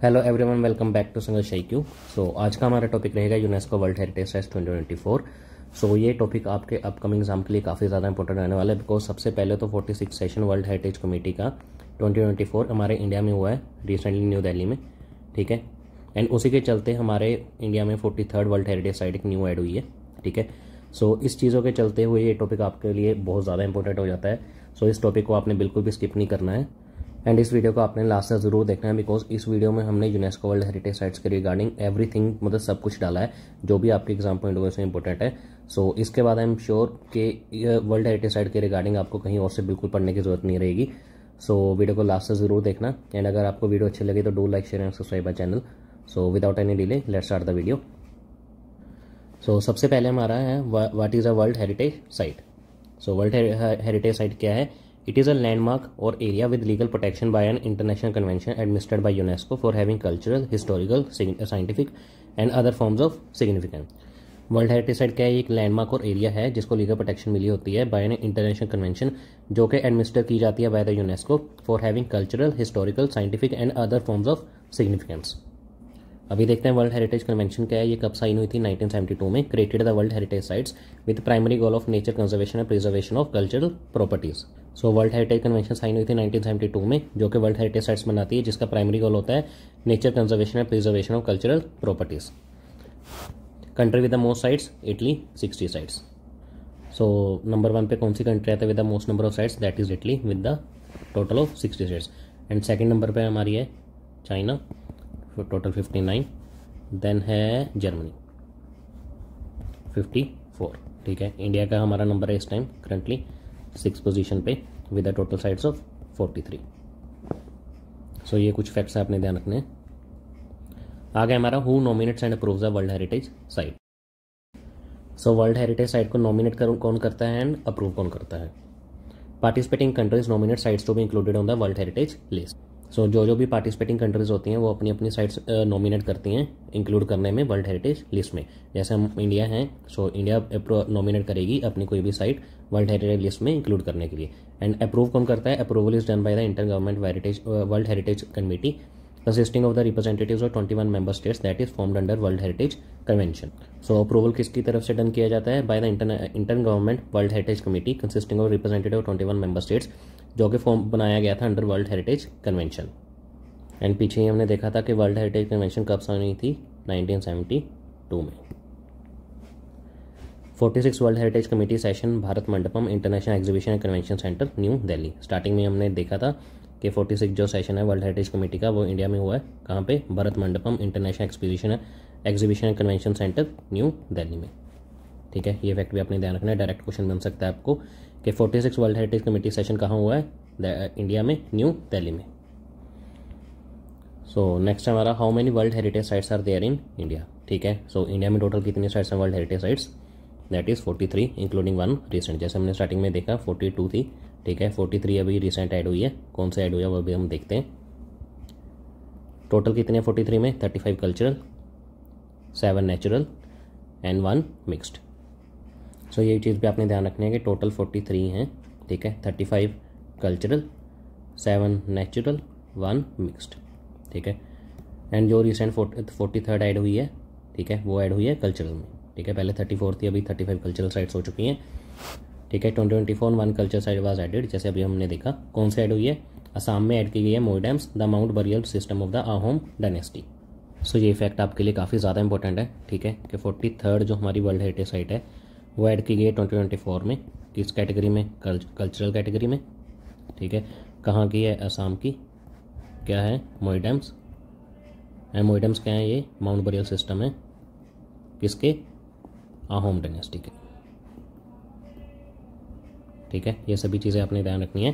Hello everyone, welcome back to Sangharsh IQ। So आज का हमारा टॉपिक रहेगा UNESCO world heritage sites 2024। So ये टॉपिक आपके अपकमिंग एग्जाम के लिए काफ़ी ज़्यादा इंपॉर्टेंट रहने वाला है, बिकॉज सबसे पहले तो 46 सेशन वर्ल्ड हेरिटेज कमेटी का 2024 हमारे इंडिया में हुआ है रिसेंटली न्यू दिल्ली में, ठीक है। एंड उसी के चलते हमारे इंडिया में 43rd वर्ल्ड हेरिटेज साइट एक न्यू ऐड हुई है, ठीक है। सो इस चीज़ों के चलते हुए ये टॉपिक आपके लिए बहुत ज़्यादा इंपॉर्टेंट हो जाता है। सो इस टॉपिक को आपने बिल्कुल भी स्किप नहीं करना है एंड इस वीडियो को आपने लास्ट तक जरूर देखना है, बिकॉज इस वीडियो में हमने यूनेस्को वर्ल्ड हेरिटेज साइट्स के रिगार्डिंग एवरीथिंग मतलब सब कुछ डाला है जो भी आपके एग्जाम पॉइंट ऑफ व्यू से इंपॉर्टेंट है। सो इसके बाद आई एम श्योर कि वर्ल्ड हेरिटेज साइट के रिगार्डिंग आपको कहीं और से बिल्कुल पढ़ने की जरूरत नहीं रहेगी। सो वीडियो को लास्ट तक जरूर देखना एंड अगर आपको वीडियो अच्छी लगी तो do like share and subscribe my channel. So without any delay let's start the video. So सबसे पहले हमारा है what is a world heritage site. So world heritage site क्या है? It is a landmark or area with legal protection by an international convention administered by UNESCO for having cultural, historical, scientific and other forms of significance. World heritage site क्या है? एक landmark और area है जिसको legal protection मिली होती है bye an international convention जो कि एडमिनिस्टर की जाती है by the UNESCO for having cultural, historical, scientific and other forms of significance. अभी देखते हैं वर्ल्ड हेरिटेज कन्वेंशन क्या है, ये कब साइन हुई थी? 1972 में। Created the world heritage sites with primary goal of nature conservation and preservation of cultural properties. So world heritage convention sign हुई थी 1972 में, जो कि वर्ल्ड हेरिटेज साइट्स बनाती है जिसका प्राइमरी गोल होता है nature conservation and preservation of cultural properties. Country with the most sites Italy, 60 sites. So number 1 पे कौन सी कंट्री आता है with the most number of sites? That is Italy with the total of 60 sites. And second number पे हमारी है China, total 59। Then है Germany 54, ठीक है। इंडिया का हमारा नंबर है इस टाइम करंटली 6 पोजीशन पे with the total sites of 43। So ये कुछ फैक्ट्स आपने ध्यान रखने हैं। आगे हमारा who nominates and approves the world heritage site. So world heritage site को नॉमिनेट कौन करता है एंड अप्रूव कौन करता है? Participating countries nominate sites to be included on the world heritage list. So जो भी पार्टिसिपेटिंग कंट्रीज होती हैं वो अपनी अपनी साइट्स नॉमिनेट करती हैं इंक्लूड करने में वर्ल्ड हेरिटेज लिस्ट में। जैसे हम इंडिया हैं, सो इंडिया नॉमिनेट करेगी अपनी कोई भी साइट वर्ल्ड हेरिटेज लिस्ट में इंक्लूड करने के लिए। एंड अप्रूव कौन करता है? Approval is done by the inter government world heritage committee consisting of the representatives of 21 member states that is formed under world heritage convention. So approval किसकी तरफ से डन किया जाता है? By the inter government world heritage committee consisting of representative 21 member states, जो कि form बनाया गया था under world heritage convention. And पीछे ही हमने देखा था कि वर्ल्ड हेरिटेज कन्वेंशन कब साइन हुई थी? 1972 में। 46 world heritage committee session Bharat Mandapam international exhibition and convention centre new Delhi. Starting में हमने देखा था कि 46 जो सेशन है वर्ल्ड हेरिटेज कमेटी का वो इंडिया में हुआ है। कहाँ पे? Bharat Mandapam international exhibition and convention centre new Delhi में, ठीक है। ये फैक्ट भी आपने ध्यान रखना है, डायरेक्ट क्वेश्चन बन सकता है आपको कि 46 वर्ल्ड हेरिटेज कमेटी सेशन कहाँ हुआ है? इंडिया में, न्यू दिल्ली में। सो नेक्स्ट हमारा how many world heritage sites are there in India, ठीक है। सो इंडिया में टोटल कितनी साइट्स हैं world heritage sites? That is 43 including 1 recent. जैसे हमने स्टार्टिंग में देखा 42 थी, ठीक है। 43 अभी रिसेंट ऐड हुई है। कौन से ऐड हुई है वो भी हम देखते हैं। टोटल कितने हैं 43 में? 35 कल्चरल, 7 नेचुरल एंड 1 मिक्स्ड। सो ये चीज़ भी आपने ध्यान रखनी है कि टोटल 43 हैं, ठीक है। 35 कल्चरल, 7 नेचुरल, 1 मिक्स्ड, ठीक है। एंड जो रिसेंट 43rd ऐड हुई है, ठीक है, वो ऐड हुई है कल्चरल में, ठीक है। पहले 34 थी, अभी 35 कल्चरल साइट्स हो चुकी हैं, ठीक है। 2024 1 कल्चर साइट वाज एडेड, जैसे अभी हमने देखा। कौन से ऐड हुई है? असम में ऐड की गई है Moidams the mount burial system of the Ahom dynasty. So ये फैक्ट आपके लिए काफ़ी ज़्यादा इंपॉर्टेंट है, ठीक है, कि 43rd जो हमारी वर्ल्ड हेरिटेज साइट है वो ऐड की गई है 2024 में। किस कैटेगरी में? कल्चरल कैटेगरी में, ठीक है। कहाँ की है? असम की। क्या है? मोइडम्स। एंड मोइडम्स क्या है? ये माउंट बरियल सिस्टम है किसके? अहोम डायनेस्टी के, ठीक है। ये सभी चीज़ें आपने ध्यान रखनी है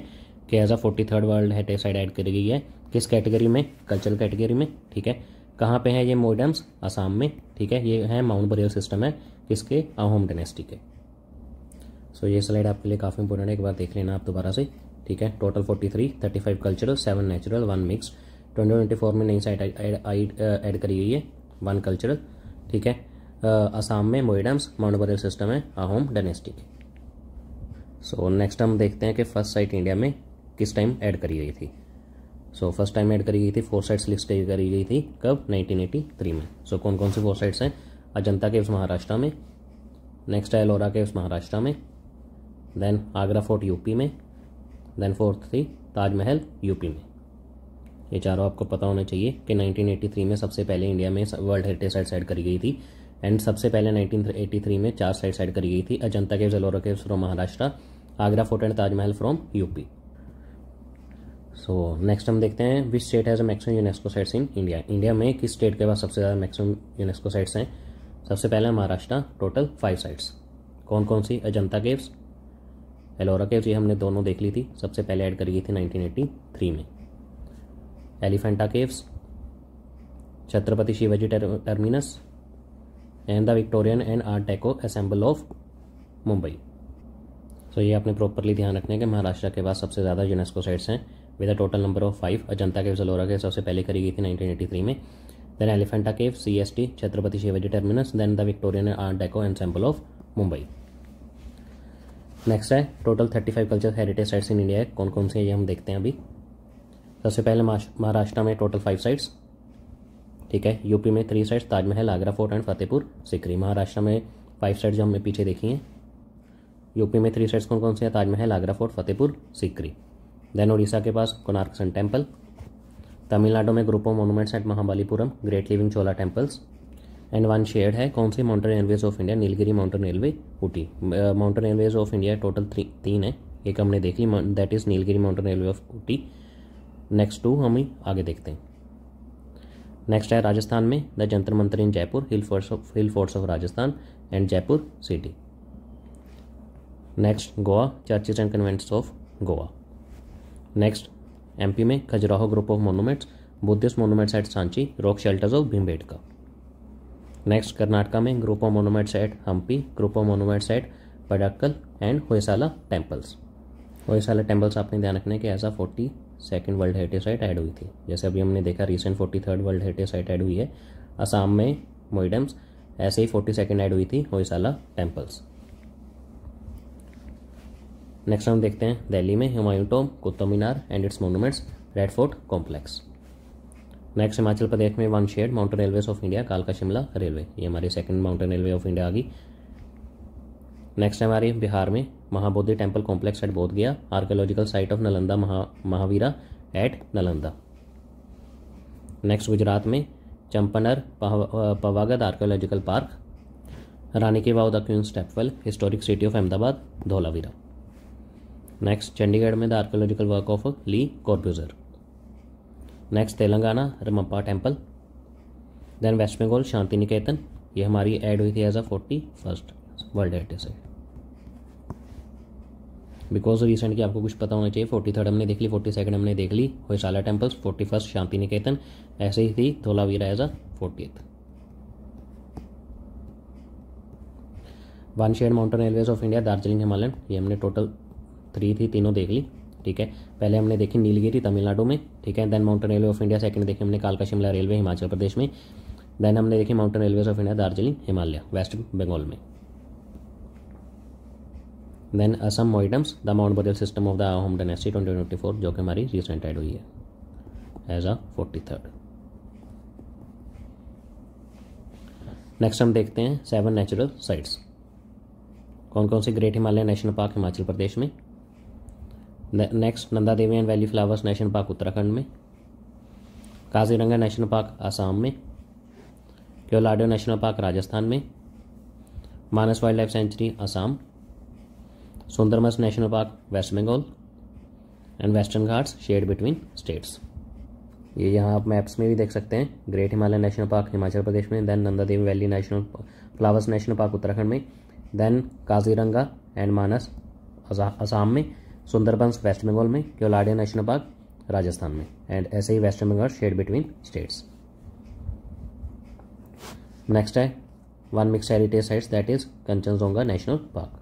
कि as a 43rd world heritage site add करी गई है किस कैटेगरी में? कल्चरल कैटेगरी में, ठीक है। कहाँ पे है ये मोइडम्स? असम में, ठीक है। ये है माउंट बरियल सिस्टम है किसके? अहोम डायनेस्टी के। सो ये स्लाइड आपके लिए काफ़ी इंपॉर्टेंट है, एक बार देख लेना आप दोबारा से, ठीक है। Total 43, 35 cultural, 7 natural, 1 mix. 2024 में नई साइट ऐड करी गई है, 1 कल्चरल, ठीक है। असम में मोइडम्स, माउंट बरियल सिस्टम है अहोम डायनेस्टी के। सो नेक्स्ट हम देखते हैं कि फर्स्ट साइट इंडिया में किस टाइम ऐड करी गई थी। सो फर्स्ट टाइम ऐड करी गई थी, 4 साइट्स लिस्ट करी गई थी कब, 1983 में। सो कौन कौन सी 4 साइट्स हैं? अजंता केव्स महाराष्ट्र में, नेक्स्ट है एलोरा केव्स महाराष्ट्र में, देन आगरा फोर्ट यूपी में, देन फोर्थ थी ताजमहल यूपी में। ये चारों आपको पता होना चाहिए कि 1983 में सबसे पहले इंडिया में वर्ल्ड हेरिटेज साइट्स ऐड करी गई थी। एंड सबसे पहले 1983 में 4 साइट्स ऐड करी गई थी, Ajanta caves, Ellora caves from Maharashtra, Agra fort and Taj Mahal from UP. So next हम देखते हैं which state has maximum UNESCO sites in India. India में किस स्टेट के पास सबसे ज़्यादा मैक्सिमम यूनेस्को साइट्स हैं? सबसे पहले महाराष्ट्र, टोटल 5 साइट्स। कौन कौन सी? अजंता केव्स, एलोरा केव्स, ये हमने दोनों देख ली थी, सबसे पहले ऐड करी गई थी 1983 में। Elephanta caves, Chhatrapati Shivaji terminus and the Victorian and art deco ensemble of Mumbai. So ये आपने प्रॉपरली ध्यान रखना है कि महाराष्ट्र के पास सबसे ज़्यादा यूनेस्को साइट्स हैं with a total number of 5। Ajanta caves, Ellora caves सबसे पहले करी गई थी 1983 में, then Elephanta caves, CST, Chhatrapati Shivaji terminus, then the Victorian and art deco ensemble of Mumbai. Next है total 35 culture heritage sites in India है। कौन कौन से ये हम देखते हैं अभी। सबसे पहले महाराष्ट्र में टोटल 5 साइट्स, ठीक है। यूपी में 3 sites, Taj Mahal, Agra fort and Fatehpur Sikri. Maharashtra में 5 साइट्स जो हमने पीछे देखी हैं। यूपी में 3 साइट्स कौन कौन से हैं? ताजमहल, आगरा फोर्ट, फतेहपुर सिकरी। देन उड़ीसा के पास कोणार्क सन टेम्पल। तमिलनाडु में group of monuments at Mahabalipuram, great living Chola temples and 1 shared है। कौन सी? Mountain railways of India, Nilgiri mountain railway, Ooty. Mountain railways of India total 3 है, एक हमने देख ली, that is Nilgiri mountain railway of Ooty. Next 2 हम आगे देखते हैं। नेक्स्ट है राजस्थान में the Jantar Mantar in Jaipur, hill forts of Rajasthan and Jaipur city. Next Goa, churches and convents of Goa. Next MP में Khajuraho group of monuments, Buddhist monuments at Sanchi, rock shelters of Bhimbetka. Next Karnataka में group of monuments at Hampi, group of monuments at Pattadakal and Hoysala temples. Hoysala temples आपने ध्यान रखना है कि ऐसा 42nd world heritage site add हुई थी, जैसे अभी हमने देखा recent 43rd world heritage site add हुई है असम में मोइडम्स, ऐसे ही 42nd ऐड हुई थी होयसाला टेम्पल्स। नेक्स्ट हम देखते हैं दिल्ली में Humayun tomb, Qutub Minar and its monuments, red fort complex. Next Himachal Pradesh में 1 shared mountain railways of India, कालका शिमला रेलवे, ये हमारी 2nd mountain railway of India आ गई। नेक्स्ट है हमारी बिहार में Mahabodhi temple complex at Bodh Gaya, archaeological site of Nalanda Mahavira at Nalanda. Next Gujarat में Champaner Pavagadh archaeological park, Rani ki Vav the queen stepwell, historic city of Ahmedabad Dholavira. Next Chandigarh में the archaeological work of Le Corbusier. Next Telangana Ramappa temple. Then West Bengal Shanti Niketan, ये हमारी add हुई थी as a 41st world heritage site. Because recent की आपको कुछ पता होना चाहिए, 43rd हमने देख ली, 42nd हमने देख ली होयसाला टेम्पल्स, 41st शांति निकेतन, ऐसे ही थी Dholavira as a 40th। 1 shared mountain railways of India Darjeeling Himalayan, ये हमने टोटल 3 थी, तीनों देख ली, ठीक है। पहले हमने देखी नीलगिरी तमिलनाडु में, ठीक है। Then mountain railway of India second देखी हमने कालका शिमला रेलवे हिमाचल प्रदेश में। देन हमने देखी mountain railways of India Darjeeling Himalaya west Bengal में। Then Assam Moidams the mound burial system of the Ahom dynasty 2024, जो कि हमारी रिसेंट ऐड हुई है एज अ 43rd। नेक्स्ट हम देखते हैं 7 नेचुरल साइट्स। कौन कौन से? Great Himalaya national park Himachal Pradesh में। Next Nanda Devi and valley flowers national park Uttarakhand में। काजीरंगा नेशनल पार्क आसाम में। क्योलाडियो नेशनल पार्क राजस्थान में। Manas wildlife sanctuary Assam. Sundarbans national park West Bengal and western Ghats shared between states. ये यहाँ आप मैप्स में भी देख सकते हैं। Great Himalaya national park Himachal Pradesh में, then Nanda Devi valley national flowers national park Uttarakhand में, देन काजीरंगा एंड मानस आसाम में, सुंदरबंस वेस्ट बंगाल में, क्योलाडियो नेशनल पार्क राजस्थान में, एंड ऐसे ही western Bengal shared between states. Next है 1 mix heritage sites that is Kanchenjunga national park.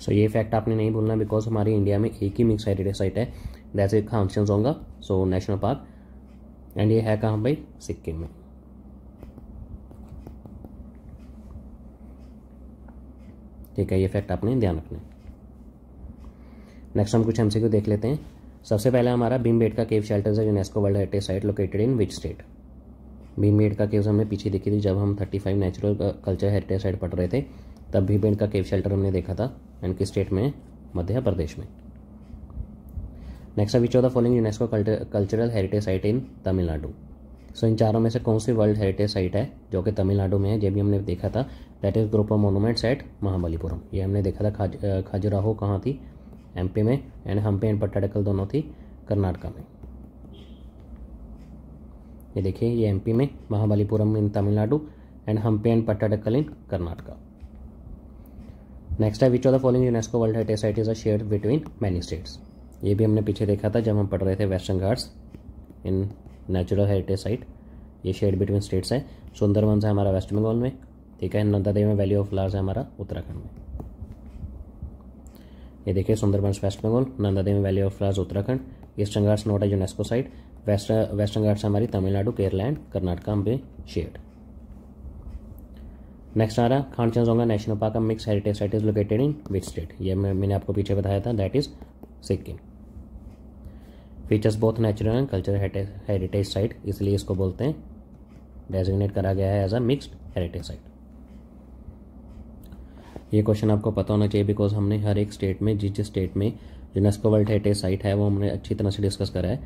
So ये फैक्ट आपने नहीं भूलना, बिकॉज हमारी इंडिया में एक ही मिक्स हेरिटेज साइट है, that is Kanchenjunga so national park, and ये है कहाँ भाई? सिक्किम में। ठीक है, ये फैक्ट आपने ध्यान रखना है। नेक्स्ट हम कुछ MCQ देख लेते हैं। सबसे पहले हमारा भीमबेटका केव शेल्टर्स है UNESCO world heritage site located in which state. Bhimbetka caves हमने पीछे देखी थी जब हम 35 नेचुरल कल्चर हेरिटेज साइट पढ़ रहे थे, तब भीमबेटका केव शेल्टर हमने देखा था। एंड किस स्टेट में? मध्य प्रदेश में। नेक्स्ट है which of the following UNESCO cultural heritage site in Tamil Nadu. So इन चारों में से कौन सी वर्ल्ड हेरिटेज साइट है जो कि तमिलनाडु में है? ये भी हमने देखा था, that is group of monuments at Mahabalipuram. ये हमने देखा था। खाजुराहो कहाँ थी? एमपी में। एंड हम्पी एंड पट्टाडकल दोनों थी कर्नाटका में। ये देखिए, ये एमपी में, Mahabalipuram in Tamil Nadu and Hampi and Pattadakal in Karnataka. Next है which of the following UNESCO world heritage site is a shared between many states. ये भी हमने पीछे देखा था जब हम पढ़ रहे थे western Ghats in natural heritage site. ये शेयर्ड बिटवीन स्टेट्स है। सुंदरबन है हमारा वेस्ट बंगाल में, ठीक है। नंदा देवी में वैली ऑफ फ्लावर्स है हमारा उत्तराखंड में। ये देखिए, Sundarban west Bengal, Nanda Devi valley of flowers Uttarakhand. Eastern ghats not है यूनेस्को साइट। वेस्टर्न घाट्स हमारी तमिलनाडु, केरला एंड कर्नाटका में शेयर्ड। नेक्स्ट आ रहा Kanchenjunga national park mix heritage site is located in which state. ये मैंने आपको पीछे बताया था, that is Sikkim. Features both natural and cultural heritage site, इसलिए इसको बोलते हैं, डेजिग्नेट करा गया है as a mixed heritage site. ये क्वेश्चन आपको पता होना चाहिए बिकॉज हमने हर एक स्टेट में, जिस स्टेट में यूनेस्को वर्ल्ड हेरिटेज साइट है वो हमने अच्छी तरह से डिस्कस करा है।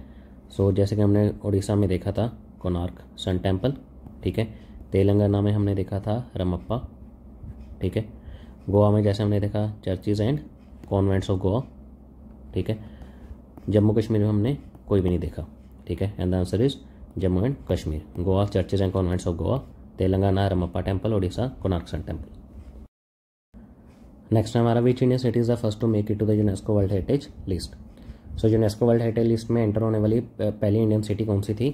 सो जैसे कि हमने उड़ीसा में देखा था कोणार्क सन टेम्पल, ठीक है। तेलंगाना में हमने देखा था रमप्पा, ठीक है। गोवा में जैसे हमने देखा churches and convents of Goa, ठीक है। जम्मू कश्मीर में हमने कोई भी नहीं देखा, ठीक है। And the answer is Jammu and Kashmir. Goa churches and convents of Goa, Telangana Ramappa temple, Orissa Konark sun temple. Next हमारा which Indian city is the first to make it to the UNESCO world heritage list. So UNESCO world heritage list में enter होने वाली पहली Indian city कौन सी थी?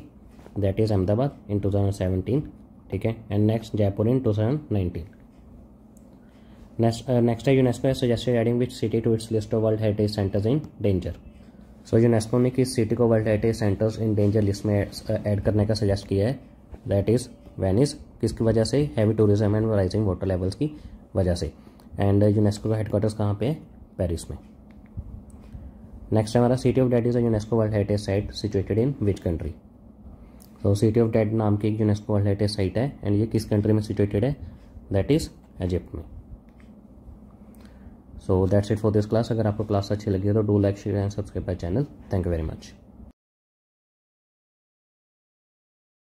That is Ahmedabad इन 2017, ठीक है। And next Jaipur in 2019। Next है UNESCO suggested adding which city to its list of world heritage centres in danger. So UNESCO ने किस सिटी को world heritage centres in danger list में add करने का सजेस्ट किया है? That is Venice. किसकी वजह से? Heavy tourism and rising water levels की वजह से। एंड यूनेस्को का हेडक्वार्टर्स कहाँ पे है? पेरिस में। नेक्स्ट हमारा city of dead is a UNESCO world heritage site situated in which country. तो सिटी ऑफ डेड नाम की एक यूनेस्को वर्ल्ड हेरिटेज साइट है एंड ये किस कंट्री में सिचुएटेड है? दैट इज इजिप्ट में। So that's it for this class. अगर आपको क्लास अच्छी लगी है तो do like share and subscribe my channel. Thank you very much.